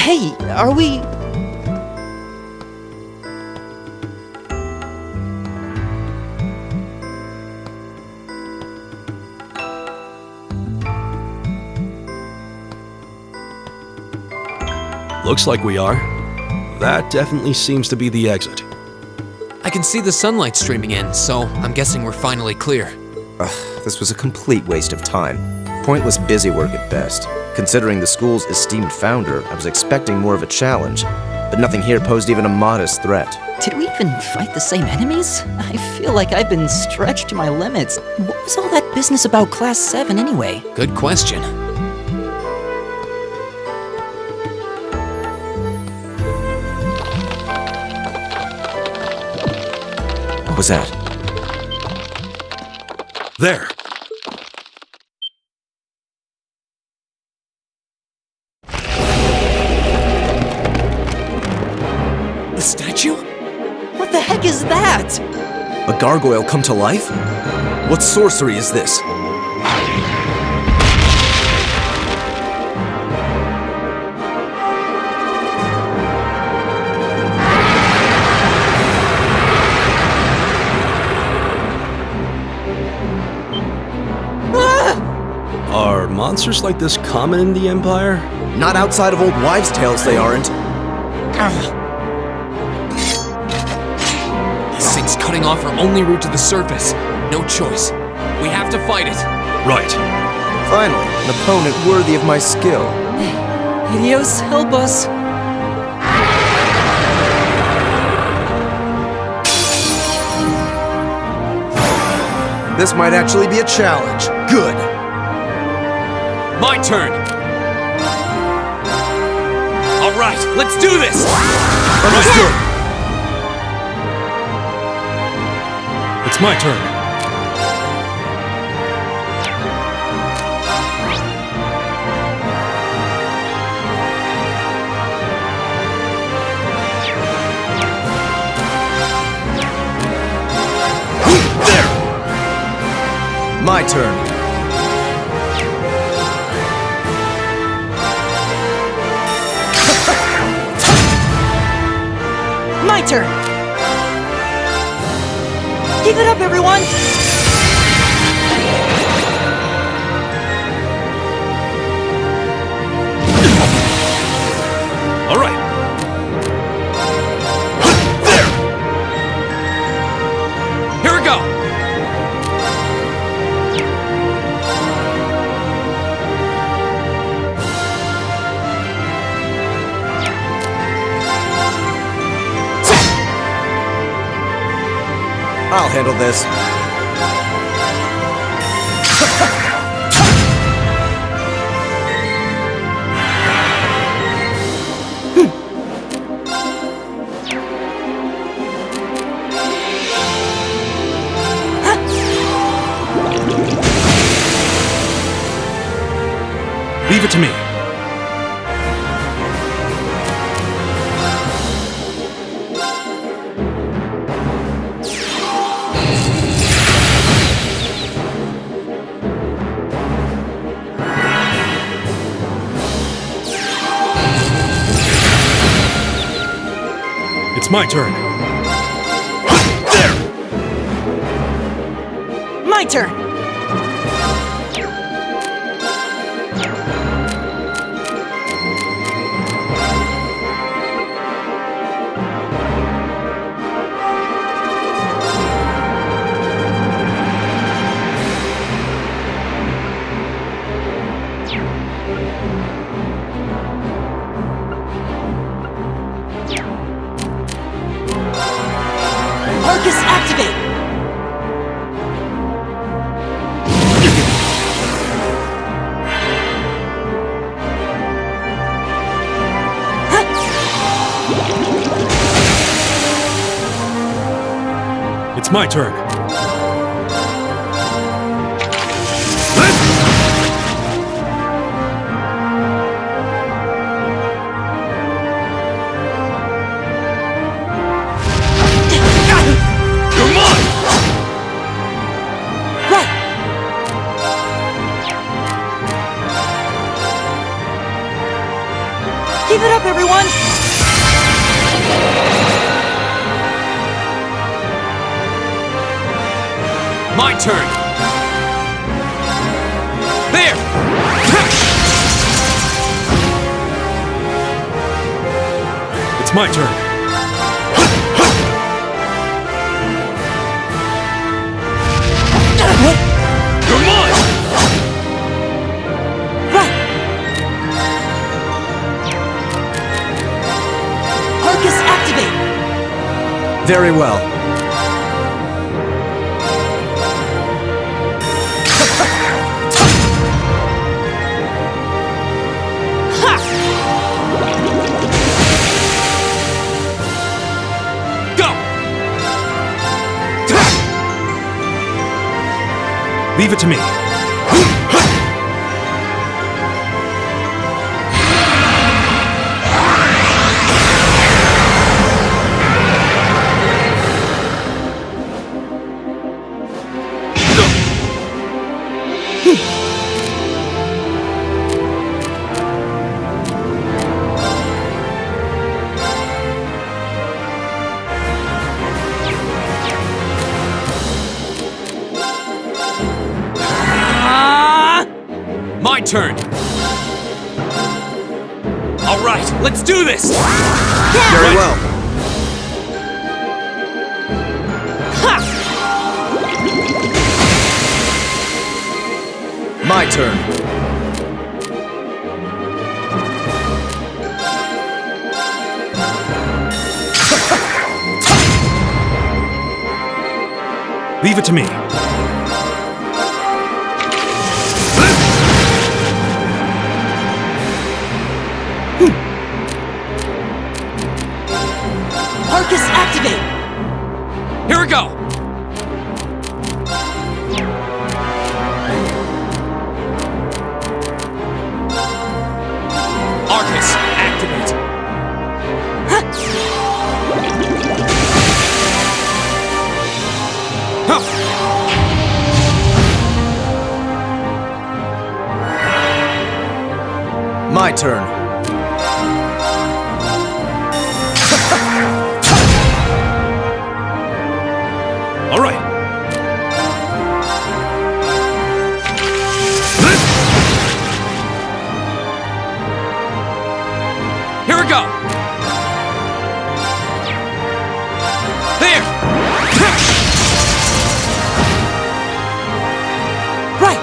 Hey, are we... Looks like we are. That definitely seems to be the exit. I can see the sunlight streaming in, so I'm guessing we're finally clear. This was a complete waste of time. Pointless busy work at best. Considering the school's esteemed founder, I was expecting more of a challenge, but nothing here posed even a modest threat. Did we even fight the same enemies? I feel like I've been stretched to my limits. What was all that business about Class 7 anyway? Good question. What was that? There! The statue? What the heck is that? A gargoyle come to life? What sorcery is this? Are monsters like this common in the Empire? Not outside of old wives' tales, they aren't. This thing's cutting off our only route to the surface. No choice. We have to fight it. Right. Finally, an opponent worthy of my skill. Idios, help us. This might actually be a challenge. Good. My turn! All right, let's do this! Understood. It's my turn. There! My turn. My turn! Give it up, everyone! All right. There! Here we go! I'll handle this. Leave it to me. It's my turn. There! My turn! Arcus, activate! It's my turn. You're mine! Right! Keep it up, everyone! My turn! There! It's my turn. You're mine! Right! Arcus, activate! Very well. Go! Leave it to me. My turn! Alright, let's do this! Very well. My turn. Leave it to me. Arcus, activate! Here we go! Arcus, activate! My turn. All right. Here we go! There! Right!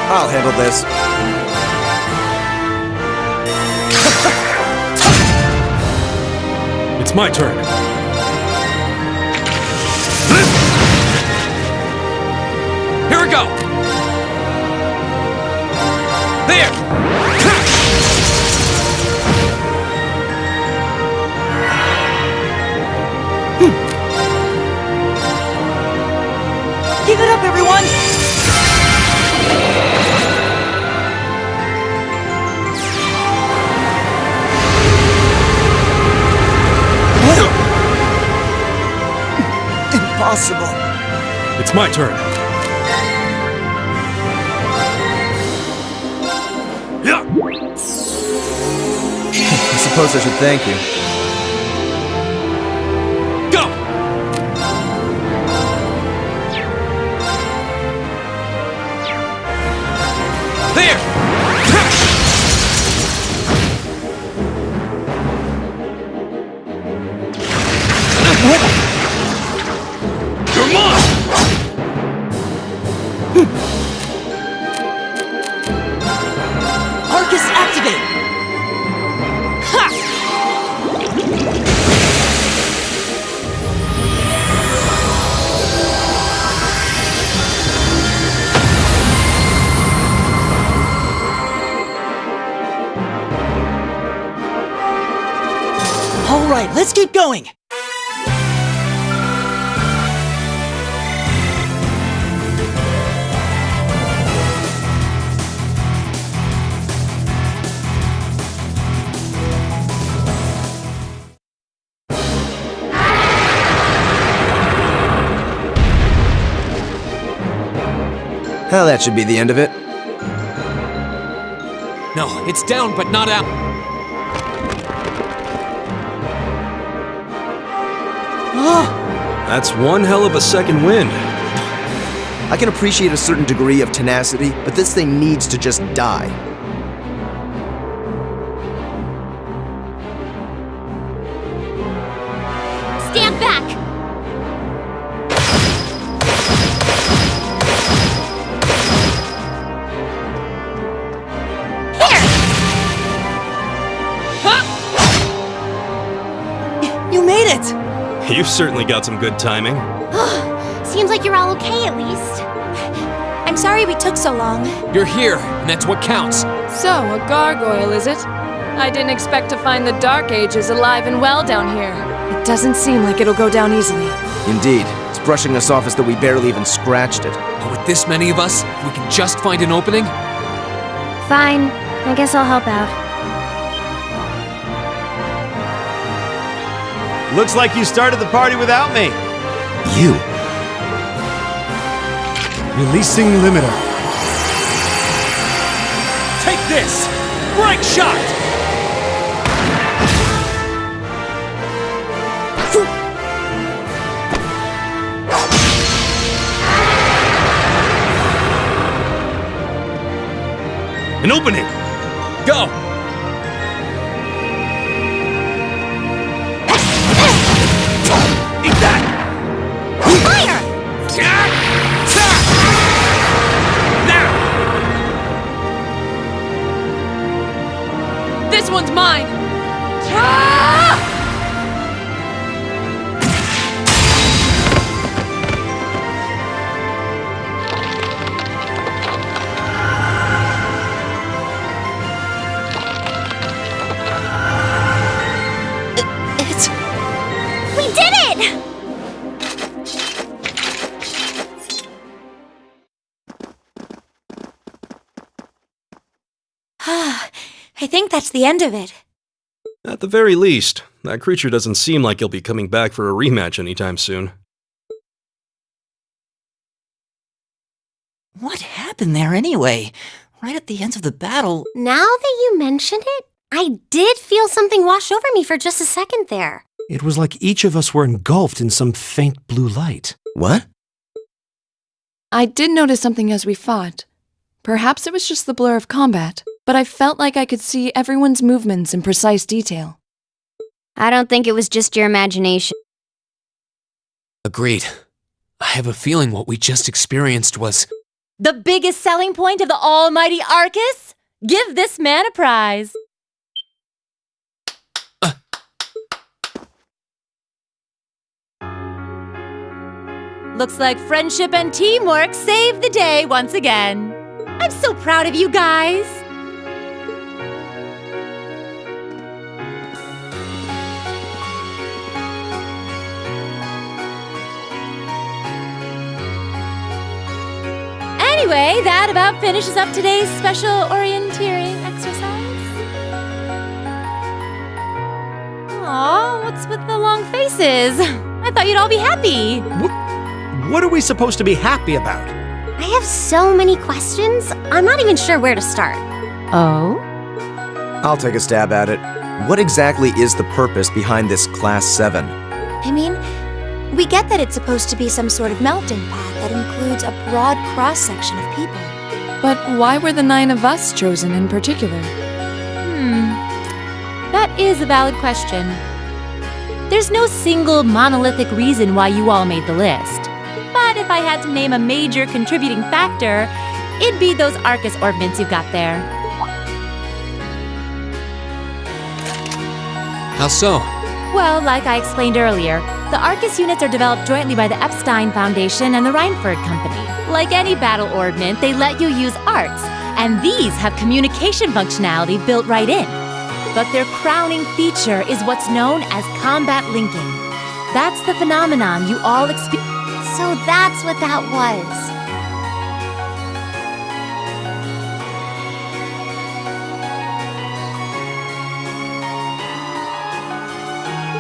I'll handle this. It's my turn. Here we go! There! Keep it up, everyone! Impossible. It's my turn. Yeah. I suppose I should thank you. Go! There! You're mine! Arcus, activate! Ha! All right, let's keep going! Well, that should be the end of it. No, it's down but not out. That's one hell of a second wind. I can appreciate a certain degree of tenacity, but this thing needs to just die. Stand back! You made it! You've certainly got some good timing. Seems like you're all okay at least. I'm sorry we took so long. You're here, and that's what counts. So, a gargoyle, is it? I didn't expect to find the Dark Ages alive and well down here. It doesn't seem like it'll go down easily. Indeed, it's brushing us off as though we barely even scratched it. But with this many of us, if we can just find an opening. Fine. I guess I'll help out. Looks like you started the party without me. You? Releasing limiter. Take this! Break shot! An opening! Go! Eat that! Fire! This one's mine! It's... We did it! I think that's the end of it. At the very least, that creature doesn't seem like he'll be coming back for a rematch anytime soon. What happened there anyway? Right at the end of the battle... Now that you mention it, I did feel something wash over me for just a second there. It was like each of us were engulfed in some faint blue light. What? I did notice something as we fought. Perhaps it was just the blur of combat, but I felt like I could see everyone's movements in precise detail. I don't think it was just your imagination. Agreed. I have a feeling what we just experienced was... The biggest selling point of the almighty Arcus? Give this man a prize. Looks like friendship and teamwork saved the day once again. I'm so proud of you guys. Anyway, that about finishes up today's special orienteering exercise. Aw, what's with the long faces? I thought you'd all be happy. What are we supposed to be happy about? I have so many questions, I'm not even sure where to start. Oh? I'll take a stab at it. What exactly is the purpose behind this Class 7? I mean, we get that it's supposed to be some sort of melting pot that includes a broad cross-section of people. But why were the 9 of us chosen in particular? That is a valid question. There's no single monolithic reason why you all made the list. But if I had to name a major contributing factor, it'd be those Arcus orbments you've got there. How so? Well, like I explained earlier, the Arcus units are developed jointly by the Epstein Foundation and the Reinford Company. Like any battle orbment, they let you use arts, and these have communication functionality built right in. But their crowning feature is what's known as combat linking. That's the phenomenon you all experience. So that's what that was.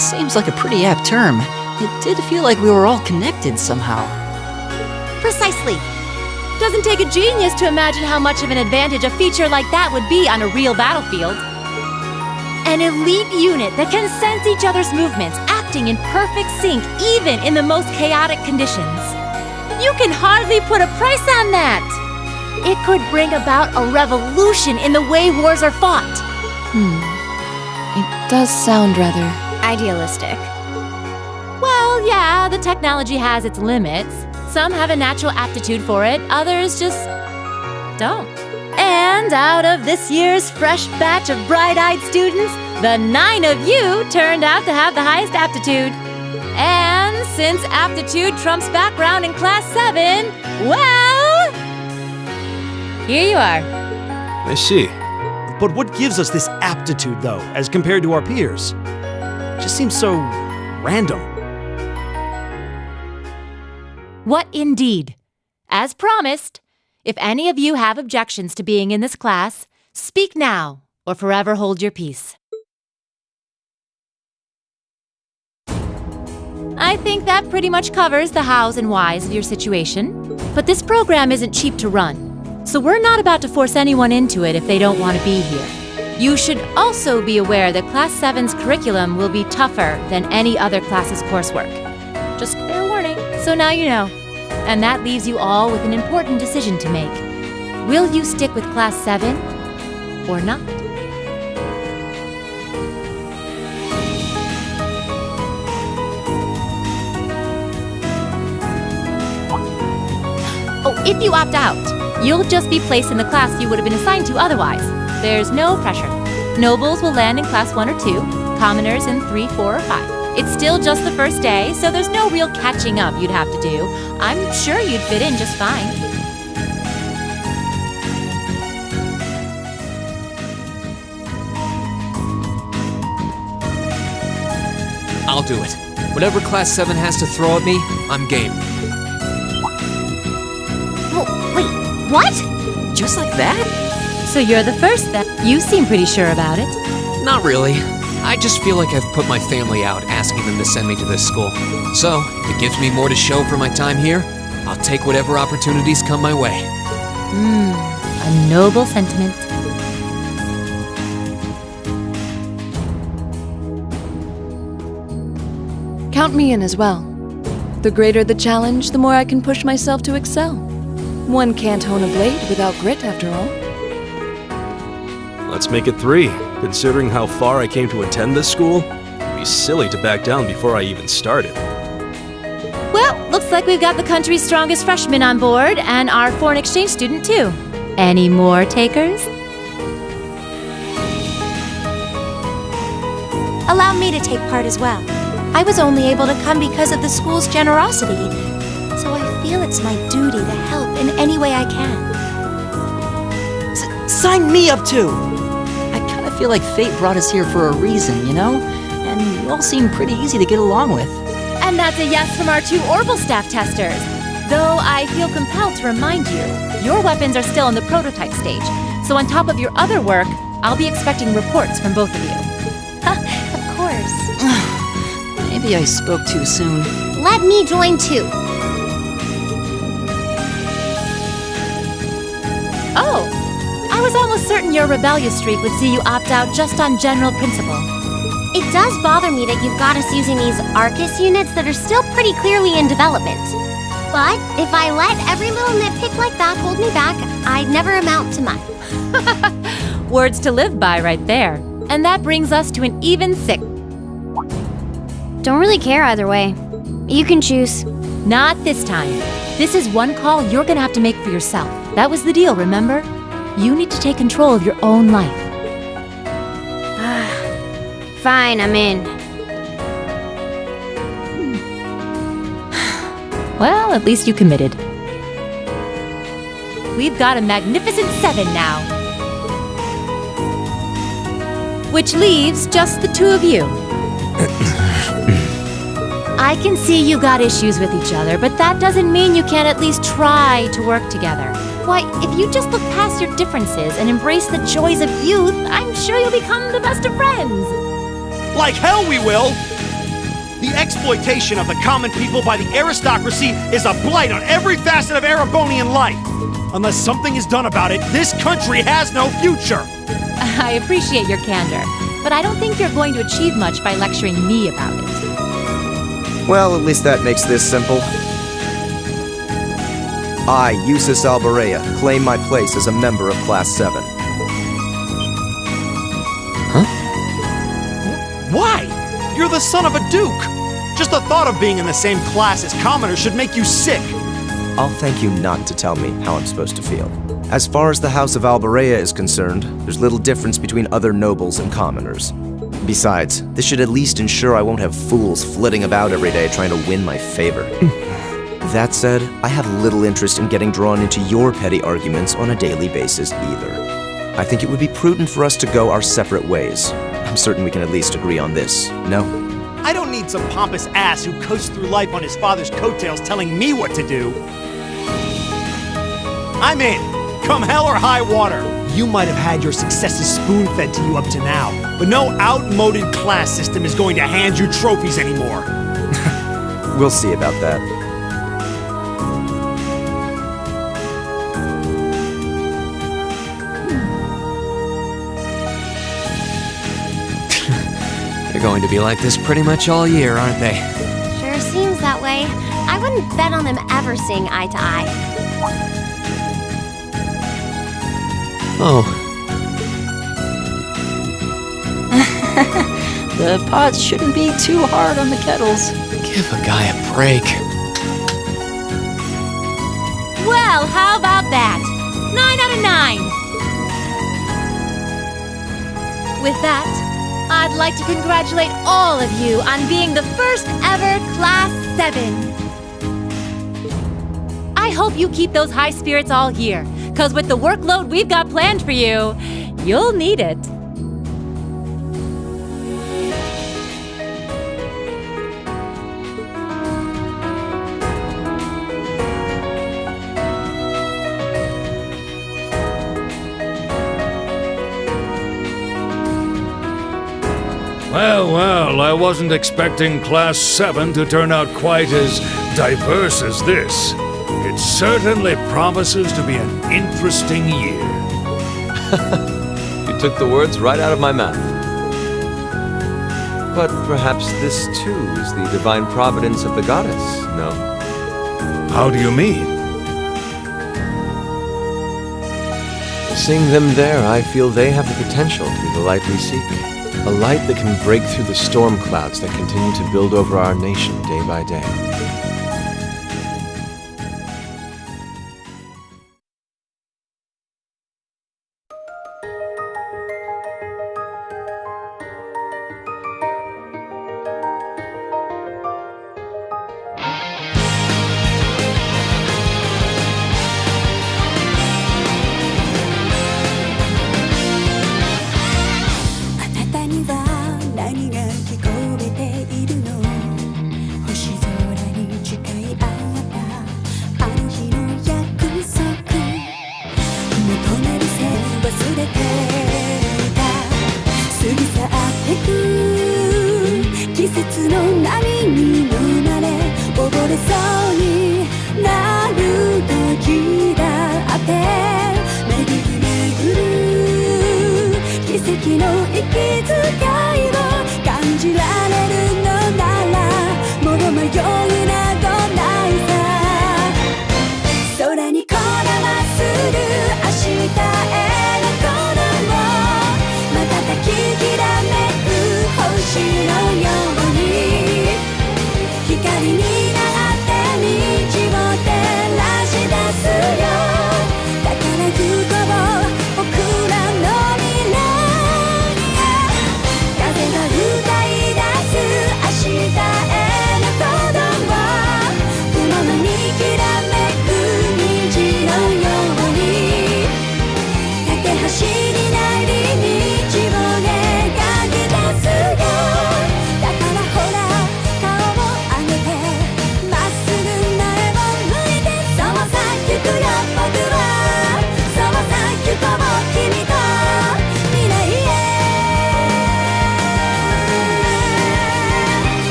Seems like a pretty apt term. It did feel like we were all connected somehow. Precisely. Doesn't take a genius to imagine how much of an advantage a feature like that would be on a real battlefield. An elite unit that can sense each other's movements, acting in perfect sync even in the most chaotic conditions. You can hardly put a price on that. It could bring about a revolution in the way wars are fought. It does sound rather... Idealistic. Well, yeah, the technology has its limits. Some have a natural aptitude for it, others just don't. And out of this year's fresh batch of bright-eyed students, the 9 of you turned out to have the highest aptitude. And since aptitude trumps background in Class 7, well, here you are. I see. But what gives us this aptitude, though, as compared to our peers? It just seems so random. What indeed? As promised, if any of you have objections to being in this class, speak now or forever hold your peace. I think that pretty much covers the hows and whys of your situation. But this program isn't cheap to run, so we're not about to force anyone into it if they don't want to be here. You should also be aware that Class 7's curriculum will be tougher than any other class's coursework. Just fair warning, so now you know. And that leaves you all with an important decision to make. Will you stick with Class 7 or not? Oh, if you opt out, you'll just be placed in the class you would have been assigned to otherwise. There's no pressure. Nobles will land in Class 1 or 2, commoners in 3, 4, or 5. It's still just the first day, so there's no real catching up you'd have to do. I'm sure you'd fit in just fine. I'll do it. Whatever Class 7 has to throw at me, I'm game. Wait, what? Just like that? So you're the first then. You seem pretty sure about it. Not really. I just feel like I've put my family out asking them to send me to this school. So, if it gives me more to show for my time here, I'll take whatever opportunities come my way. A noble sentiment. Count me in as well. The greater the challenge, the more I can push myself to excel. One can't hone a blade without grit, after all. Let's make it 3. Considering how far I came to attend this school, it'd be silly to back down before I even started. Well, looks like we've got the country's strongest freshman on board and our foreign exchange student too. Any more takers? Allow me to take part as well. I was only able to come because of the school's generosity, so I feel it's my duty to help in any way I can. Sign me up too! I kind of feel like fate brought us here for a reason, you know? And you all seem pretty easy to get along with. And that's a yes from our 2 Orbital staff testers. Though I feel compelled to remind you, your weapons are still in the prototype stage. So on top of your other work, I'll be expecting reports from both of you. Of course. Maybe I spoke too soon. Let me join too. Oh, I was almost certain your rebellious streak would see you opt out just on general principle. It does bother me that you've got us using these Arcus units that are still pretty clearly in development. But if I let every little nitpick like that hold me back, I'd never amount to much. Words to live by right there. And that brings us to an even 6. Don't really care either way. You can choose. Not this time. This is one call you're gonna have to make for yourself. That was the deal, remember? You need to take control of your own life. Fine, I'm in. Well, at least you committed. We've got a magnificent 7 now. Which leaves just the 2 of you. I can see you got issues with each other, but that doesn't mean you can't at least try to work together. Why, if you just look past your differences and embrace the joys of youth, I'm sure you'll become the best of friends. Like hell we will! The exploitation of the common people by the aristocracy is a blight on every facet of Erebonian life. Unless something is done about it, this country has no future. I appreciate your candor, but I don't think you're going to achieve much by lecturing me about it. Well, at least that makes this simple. I, Eustace Alberea, claim my place as a member of Class 7. Why? You're the son of a duke. Just the thought of being in the same class as commoners should make you sick. I'll thank you not to tell me how I'm supposed to feel. As far as the House of Alberea is concerned, there's little difference between other nobles and commoners. Besides, this should at least ensure I won't have fools flitting about every day trying to win my favor. That said, I have little interest in getting drawn into your petty arguments on a daily basis either. I think it would be prudent for us to go our separate ways. I'm certain we can at least agree on this, no? I don't need some pompous ass who coasts through life on his father's coattails telling me what to do. I'm in, come hell or high water. You might have had your successes spoon-fed to you up to now, but no outmoded class system is going to hand you trophies anymore. We'll see about that. They're going to be like this pretty much all year, aren't they? Sure seems that way. I wouldn't bet on them ever seeing eye to eye. Oh. The pots shouldn't be too hard on the kettles. Give a guy a break. Well, how about that? 9 out of 9! With that, I'd like to congratulate all of you on being the first ever Class 7. I hope you keep those high spirits all year, because with the workload we've got planned for you, you'll need it. Well, I wasn't expecting Class 7 to turn out quite as diverse as this. It certainly promises to be an interesting year. You took the words right out of my mouth. But perhaps this too is the divine providence of the goddess, no? How do you mean? Seeing them there, I feel they have the potential to be the light we seek. A light that can break through the storm clouds that continue to build over our nation day by day.